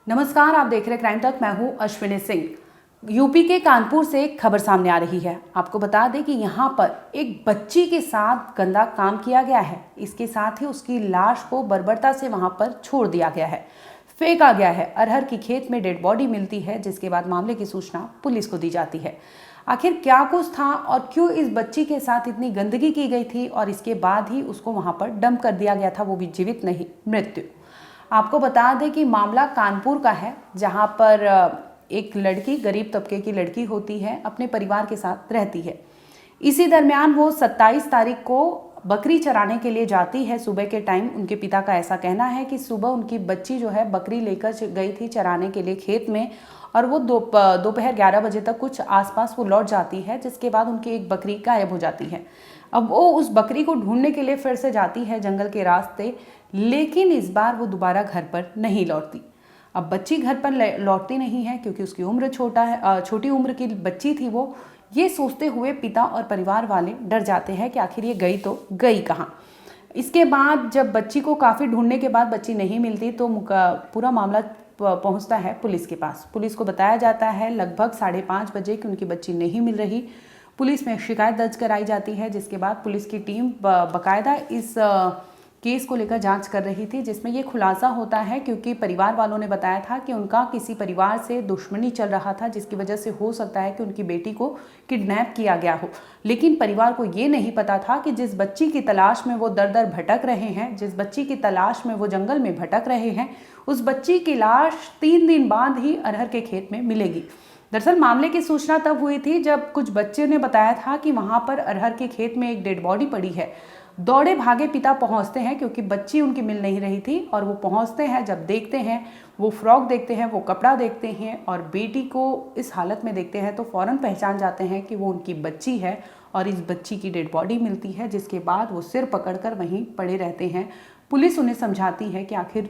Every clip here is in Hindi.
नमस्कार, आप देख रहे क्राइम तक। मैं हूं अश्विनी सिंह। यूपी के कानपुर से एक खबर सामने आ रही है। आपको बता दें कि यहां पर एक बच्ची के साथ गंदा काम किया गया है। इसके साथ ही उसकी लाश को बर्बरता से वहां पर छोड़ दिया गया है, फेंका गया है। अरहर की खेत में डेड बॉडी मिलती है, जिसके बाद मामले की सूचना पुलिस को दी जाती है। आखिर क्या कुछ था और क्यों इस बच्ची के साथ इतनी गंदगी की गई थी और इसके बाद ही उसको वहां पर डंप कर दिया गया था, वो भी जीवित नहीं, मृत्यु। आपको बता दें कि मामला कानपुर का है, जहां पर एक लड़की, गरीब तबके की लड़की होती है, अपने परिवार के साथ रहती है। इसी दरमियान वो 27 तारीख को बकरी चराने के लिए जाती है सुबह के टाइम। उनके पिता का ऐसा कहना है कि सुबह उनकी बच्ची जो है बकरी लेकर गई थी चराने के लिए खेत में, और वो दोपहर 11 बजे तक कुछ आसपास वो लौट जाती है, जिसके बाद उनकी एक बकरी गायब हो जाती है। अब वो उस बकरी को ढूंढने के लिए फिर से जाती है जंगल के रास्ते, लेकिन इस बार वो दोबारा घर पर नहीं लौटती। अब बच्ची घर पर लौटती नहीं है क्योंकि उसकी उम्र छोटी उम्र की बच्ची थी वो। ये सोचते हुए पिता और परिवार वाले डर जाते हैं कि आखिर ये गई तो गई कहाँ। इसके बाद जब बच्ची को काफ़ी ढूंढने के बाद बच्ची नहीं मिलती तो पूरा मामला पहुंचता है पुलिस के पास। पुलिस को बताया जाता है लगभग 5:30 बजे कि उनकी बच्ची नहीं मिल रही। पुलिस में शिकायत दर्ज कराई जाती है, जिसके बाद पुलिस की टीम बाकायदा इस केस को लेकर जांच कर रही थी, जिसमें ये खुलासा होता है क्योंकि परिवार वालों ने बताया था कि उनका किसी परिवार से दुश्मनी चल रहा था, जिसकी वजह से हो सकता है कि उनकी बेटी को किडनैप किया गया हो। लेकिन परिवार को ये नहीं पता था कि जिस बच्ची की तलाश में वो दर दर भटक रहे हैं, जिस बच्ची की तलाश में वो जंगल में भटक रहे हैं, उस बच्ची की लाश 3 दिन बाद ही अरहर के खेत में मिलेगी। दरअसल मामले की सूचना तब हुई थी जब कुछ बच्चे ने बताया था कि वहां पर अरहर के खेत में एक डेड बॉडी पड़ी है। दौड़े भागे पिता पहुंचते हैं क्योंकि बच्ची उनकी मिल नहीं रही थी, और वो पहुंचते हैं, जब देखते हैं, वो फ्रॉक देखते हैं, वो कपड़ा देखते हैं और बेटी को इस हालत में देखते हैं तो फौरन पहचान जाते हैं कि वो उनकी बच्ची है, और इस बच्ची की डेड बॉडी मिलती है, जिसके बाद वो सिर पकड़कर वहीं पड़े रहते हैं। पुलिस उन्हें समझाती है कि आखिर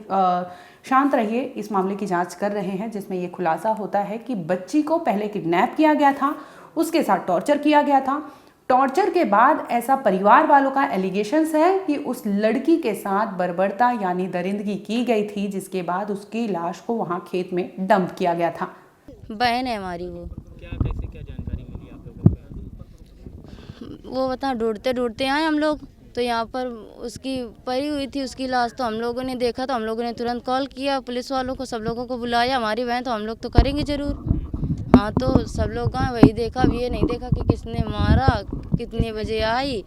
शांत रहिए, इस मामले की जांच कर रहे हैं, जिसमें ये खुलासा होता है कि बच्ची को पहले किडनैप किया गया था, उसके साथ टॉर्चर किया गया था। टॉर्चर के बाद ऐसा परिवार वालों का एलिगेशंस है कि उस लड़की के साथ बर्बरता यानी दरिंदगी की गई थी, जिसके बाद उसकी लाश को वहां खेत में डंप किया गया था। बहन है हमारी वो। क्या जानकारी मिली आप लोगों को? वो बता ढूंढते ढूंढते आए हम लोग, तो यहाँ पर उसकी पड़ी हुई थी उसकी लाश। तो हम लोगों ने देखा तो हम लोगों ने तुरंत कॉल किया पुलिस वालों को, सब लोगों को बुलाया। हमारी बहन तो हम लोग तो करेंगे ज़रूर। हाँ, तो सब लोग आए, वही देखा। अब ये नहीं देखा कि किसने मारा, कितने बजे आई,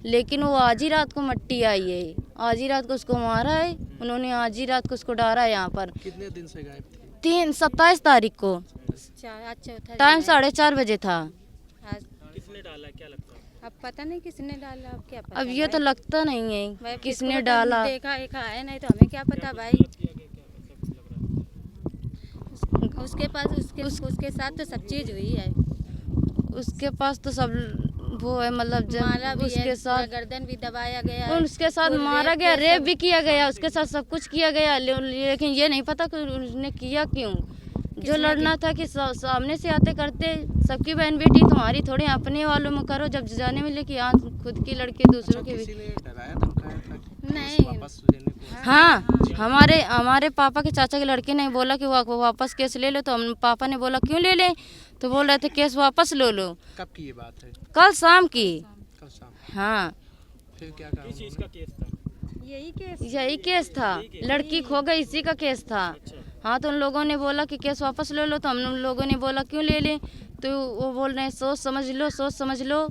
लेकिन वो आज ही रात को मट्टी आई है। आज ही रात को उसको मारा है उन्होंने, आज ही रात को उसको डाला है यहाँ पर। कितने दिन से गायब थी? 27 तारीख को टाइम 4:30 बजे था। किसने डाला, क्या लगता है? अब पता नहीं किसने डाला, अब क्या पता। अब ये तो लगता नहीं है किसने डाला। देखा एक है, नहीं तो हमें क्या पता भाई। उसके पास उसके साथ तो सब चीज हुई है। उसके पास तो सब वो है, मतलब मारा भी उसके है, साथ गर्दन भी दबाया गया है, उसके साथ मारा गया, रेप भी किया गया, उसके साथ सब कुछ किया गया। लेकिन ये नहीं पता कि उसने किया क्यों। जो लड़ना था कि सामने से आते करते। सबकी बहन बेटी तुम्हारी थोड़ी अपने वालों में करो, जब जाने मिले कि यहाँ खुद की लड़की दूसरों की भी। नहीं हाँ, हमारे पापा के चाचा के लड़के ने बोला कि वो वापस केस ले लो, तो हम पापा ने बोला क्यों ले लें, तो बोल रहे थे केस वापस ले लो। कब की ये बात है? कल शाम की। कल शाम। हाँ, फिर क्या कहा? किस चीज का केस था? यही केस था, लड़की खो गई, इसी का केस था। हाँ, तो उन लोगों ने बोला कि केस वापस ले लो, तो हम लोगों ने बोला क्यों ले लें, तो वो बोल रहे हैं सोच समझ लो।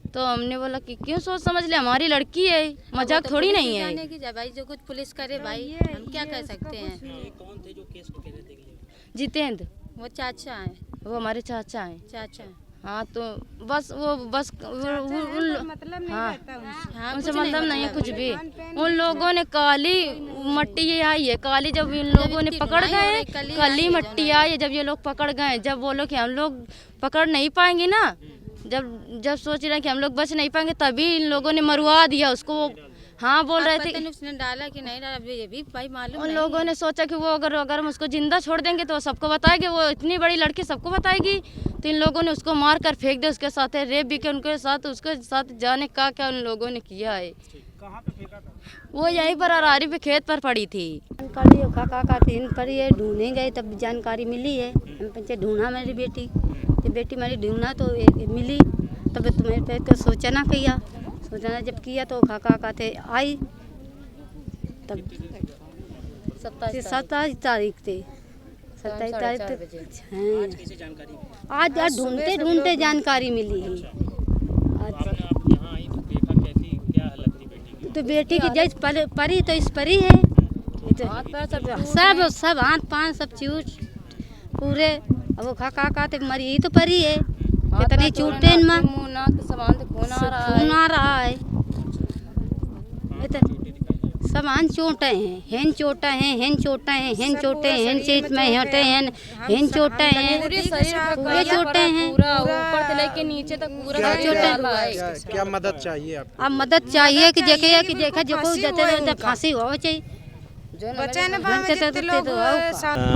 तो हमने बोला कि क्यों सोच समझ ले, हमारी लड़की है, मजाक थोड़ी नहीं है। कि भाई जो कुछ पुलिस करे भाई, हम क्या कर सकते हैं। ये कौन थे जो केस को कह रहे थे? जितेंद्र, वो चाचा है, वो हमारे चाचा हैं। चाचा। हाँ, तो बस मतलब हाँ, हाँ, उनसे मतलब नहीं है कुछ भी। उन लोगों ने काली मट्टी ये आई है, काली जब इन लोगों ने पकड़ गए, काली मट्टी आई है जब ये लोग पकड़ गए। जब बोलो कि हम लोग पकड़ नहीं पाएंगे ना, जब सोच रहे हैं कि हम लोग बच नहीं पाएंगे, तभी इन लोगों ने मरवा दिया उसको। हाँ, बोल रहे थे उसने डाला कि नहीं डाला, ये भी भाई मालूम उन नहीं। लोगों ने सोचा कि वो अगर हम उसको जिंदा छोड़ देंगे तो सबको बताएंगे, वो इतनी बड़ी लड़की सबको बताएगी। तो इन लोगों ने उसको मार कर फेंक दिया, उसके साथ रेप भी किया, उनके साथ उसके साथ जाने का क्या उन लोगों ने किया है। कहाँ पे फेंका था? वो यहीं पर अरारी पे खेत पर पड़ी थी। जानकारी काका तीन पर ये ढूंढने गए तब जानकारी मिली है। हम पंचे ढूंढा मेरी बेटी तो बेटी मेरी ढूंढा तो मिली। तब तुम्हें पे तो सोचना जब किया तो काका थे आई तब 27 तारीख थे 27 तारीख आज ढूंढते ढूंढते जानकारी मिली है। आज आप यहाँ आई तो देखा कैसी क्या हालत थी बेटी की? तो बेटी की जैसे परी तो इस परी है सब हाथ पाँव सब चूट पूरे। अब वो खा ते मरी तो परी है कितनी चूटे इनमें खून आ रहा है। सामान चोटे हैं हेन चोटा हैं हेन चोटा हैं हेन चोटे हैं हेन चीट में होते हैं हेन चोटे हैं पूरे चोटे हैं ऊपर से लेके नीचे तक पूरा चोटे। क्या मदद चाहिए आपको? अब मदद चाहिए कि देखा जो जते फांसी हो चाहिए।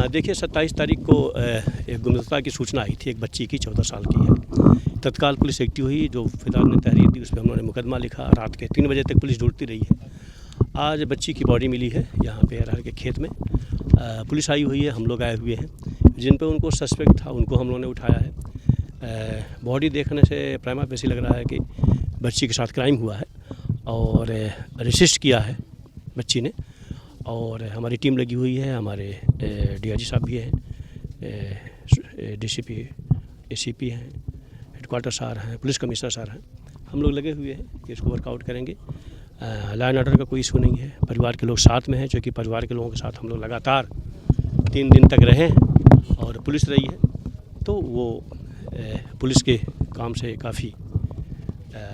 देखिए 27 तारीख को एक गुमशुदा की सूचना आई थी, एक बच्ची की 14 साल की है। तत्काल पुलिस एक्टिव हुई, जो फिलहाल ने तहरीर दी उस पर हम लोगों ने मुकदमा लिखा। रात के 3 बजे तक पुलिस ढूंढती रही है। आज बच्ची की बॉडी मिली है यहाँ पे अरार के खेत में। पुलिस आई हुई है, हम लोग आए हुए हैं। जिन पे उनको सस्पेक्ट था उनको हम लोगों ने उठाया है। बॉडी देखने से प्राइमा फेसी लग रहा है कि बच्ची के साथ क्राइम हुआ है और रेसिस्ट किया है बच्ची ने। और हमारी टीम लगी हुई है, हमारे DIG साहब भी हैं, DCP ACP हैं, हेडक्वार्टर सार हैं, पुलिस कमिश्नर सार हैं। हम लोग लगे हुए हैं कि इसको वर्कआउट करेंगे। लॉ एंड ऑर्डर का कोई इशू नहीं है। परिवार के लोग साथ में हैं, क्योंकि परिवार के लोगों के साथ हम लोग लगातार 3 दिन तक रहे हैं और पुलिस रही है, तो वो पुलिस के काम से काफ़ी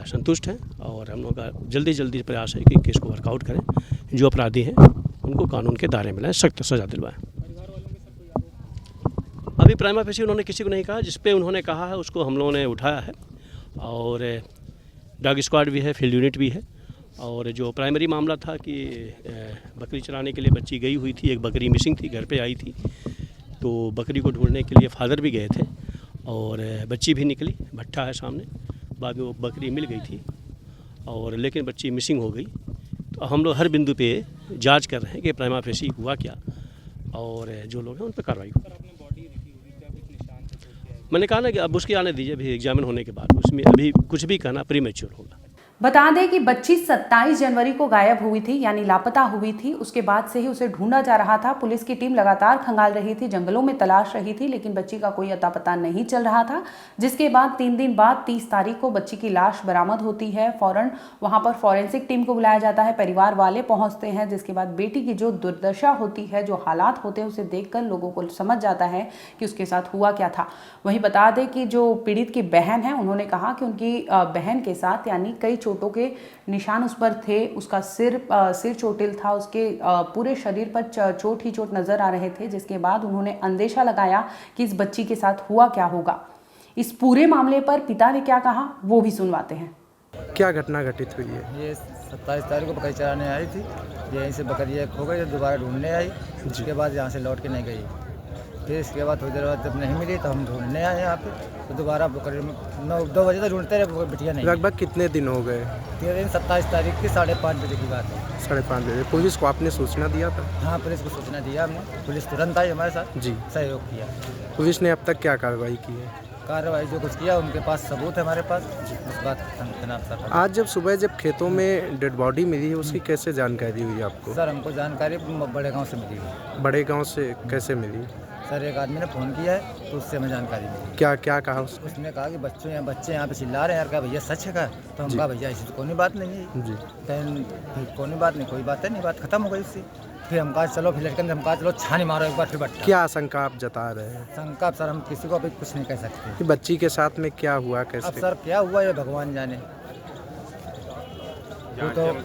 संतुष्ट हैं। और हम लोग का जल्दी प्रयास है कि केस को वर्कआउट करें, जो अपराधी हैं उनको कानून के दायरे में लाएं, सख्त सज़ा दिलवाएं। अभी प्राइमा फेसी उन्होंने किसी को नहीं कहा, जिस पे उन्होंने कहा है उसको हम लोगों ने उठाया है। और डॉग स्क्वाड भी है, फील्ड यूनिट भी है। और जो प्राइमरी मामला था कि बकरी चराने के लिए बच्ची गई हुई थी, एक बकरी मिसिंग थी, घर पे आई थी, तो बकरी को ढूंढने के लिए फादर भी गए थे और बच्ची भी निकली, भट्ठा है सामने। बाद में वो बकरी मिल गई थी और लेकिन बच्ची मिसिंग हो गई। तो हम लोग हर बिंदु पे जांच कर रहे हैं कि प्राइमा फेसी हुआ क्या और जो लोग हैं उन पर कार्रवाई हो। मैंने कहा ना कि अब उसकी आने दीजिए, अभी एग्जामिन होने के बाद उसमें अभी कुछ भी कहना प्रीमेच्योर होगा। बता दें कि बच्ची 27 जनवरी को गायब हुई थी, यानी लापता हुई थी। उसके बाद से ही उसे ढूंढा जा रहा था। पुलिस की टीम लगातार खंगाल रही थी, जंगलों में तलाश रही थी, लेकिन बच्ची का कोई अता पता नहीं चल रहा था। जिसके बाद 3 दिन बाद 30 तारीख को बच्ची की लाश बरामद होती है। फौरन वहां पर फॉरेंसिक टीम को बुलाया जाता है, परिवार वाले पहुंचते हैं। जिसके बाद बेटी की जो दुर्दशा होती है, जो हालात होते हैं, उसे देखकर लोगों को समझ जाता है कि उसके साथ हुआ क्या था। वहीं बता दें कि जो पीड़ित की बहन है, उन्होंने कहा कि उनकी बहन के साथ यानी कई चोटों के निशान उस पर थे। उसका सिर चोटिल था, उसके पूरे शरीर पर चोट ही चोट नजर आ रहे थे। जिसके बाद उन्होंने अंदेशा लगाया कि इस बच्ची के साथ हुआ क्या होगा। इस पूरे मामले पर पिता ने क्या कहा वो भी सुनवाते हैं। क्या घटना घटित हुई है? ये 27 तारीख को बकरी चराने आई थी, यहीं से बकरी खो गई, दोबारा ढूंढने आई। उसके बाद यहाँ से लौट के नहीं गई। फिर इसके बाद थोड़ी देर बाद जब नहीं मिली तो हम ढूंढने आए यहाँ पे, तो दोबारा बकरी 2 बजे तक ढूंढते रहे, बिटिया नहीं। लगभग कितने दिन हो गए? 27 तारीख की 5:30 बजे की बात है। 5:30 बजे पुलिस को आपने सूचना दिया था? हाँ, पुलिस को सूचना दिया हमने। पुलिस तुरंत आई हमारे साथ, जी, सहयोग किया। पुलिस ने अब तक क्या कार्रवाई की है? कार्रवाई जो कुछ किया उनके पास सबूत है, हमारे पास उस बात सर। आज जब सुबह जब खेतों में डेड बॉडी मिली है, उसकी कैसे जानकारी हुई आपको? सर हमको जानकारी बड़े गाँव से मिली है। बड़े गाँव से कैसे मिली? सर एक आदमी ने फ़ोन किया है, तो उससे हमें जानकारी मिली। क्या क्या कहा उसने कहा कि बच्चे यहाँ पे चिल्ला रहे हैं यार, क्या भैया सच है? का तो हम कहा भैया ऐसी तो कोई बात नहीं है जी। कोई बात नहीं, कोई बात है नहीं, बात खत्म हो गई उससे। फिर हम कहा चलो, फिर लड़के हम कहा चलो छानी मारो एक बार। फिर बच्चा क्या आशंका आप जता रहे हैं? शंका सर हम किसी को अभी कुछ नहीं कह सकते कि बच्ची के साथ में क्या हुआ, कैसे? अब सर क्या हुआ ये भगवान जाने,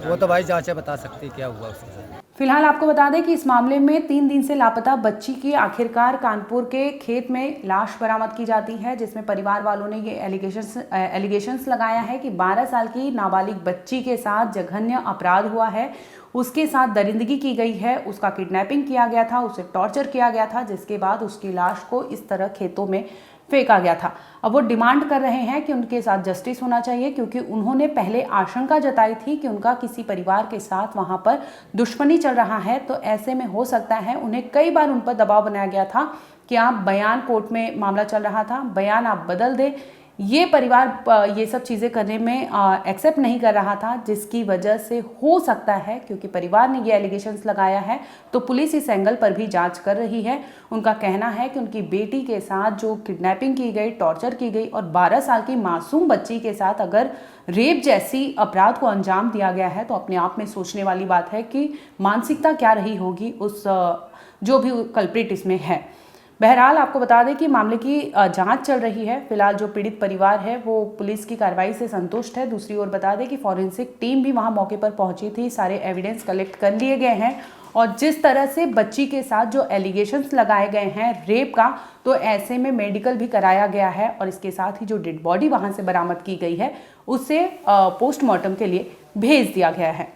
वो तो भाई जांचें बता सकती क्या हुआ उसके साथ। फिलहाल आपको बता दें कि इस मामले में 3 दिन से लापता बच्ची की आखिरकार कानपुर के खेत में लाश बरामद की जाती है, जिसमें परिवार वालों ने ये एलिगेशंस लगाया है कि 12 साल की नाबालिग बच्ची के साथ जघन्य अपराध हुआ है, उसके साथ दरिंदगी की गई है, उसका किडनैपिंग किया गया था, उसे टॉर्चर किया गया था, जिसके बाद उसकी लाश को इस तरह खेतों में फेंका गया था। अब वो डिमांड कर रहे हैं कि उनके साथ जस्टिस होना चाहिए, क्योंकि उन्होंने पहले आशंका जताई थी कि उनका किसी परिवार के साथ वहां पर दुश्मनी चल रहा है। तो ऐसे में हो सकता है उन्हें कई बार उन पर दबाव बनाया गया था कि आप बयान, कोर्ट में मामला चल रहा था, बयान आप बदल दें। ये परिवार ये सब चीज़ें करने में एक्सेप्ट नहीं कर रहा था, जिसकी वजह से हो सकता है, क्योंकि परिवार ने ये एलिगेशंस लगाया है तो पुलिस इस एंगल पर भी जांच कर रही है। उनका कहना है कि उनकी बेटी के साथ जो किडनैपिंग की गई, टॉर्चर की गई और 12 साल की मासूम बच्ची के साथ अगर रेप जैसी अपराध को अंजाम दिया गया है तो अपने आप में सोचने वाली बात है कि मानसिकता क्या रही होगी उस जो भी कल्प्रिट इसमें है। बहरहाल आपको बता दें कि मामले की जांच चल रही है। फिलहाल जो पीड़ित परिवार है वो पुलिस की कार्रवाई से संतुष्ट है। दूसरी ओर बता दें कि फॉरेंसिक टीम भी वहां मौके पर पहुंची थी, सारे एविडेंस कलेक्ट कर लिए गए हैं और जिस तरह से बच्ची के साथ जो एलिगेशंस लगाए गए हैं रेप का, तो ऐसे में मेडिकल भी कराया गया है और इसके साथ ही जो डेड बॉडी वहां से बरामद की गई है उसे पोस्टमार्टम के लिए भेज दिया गया है।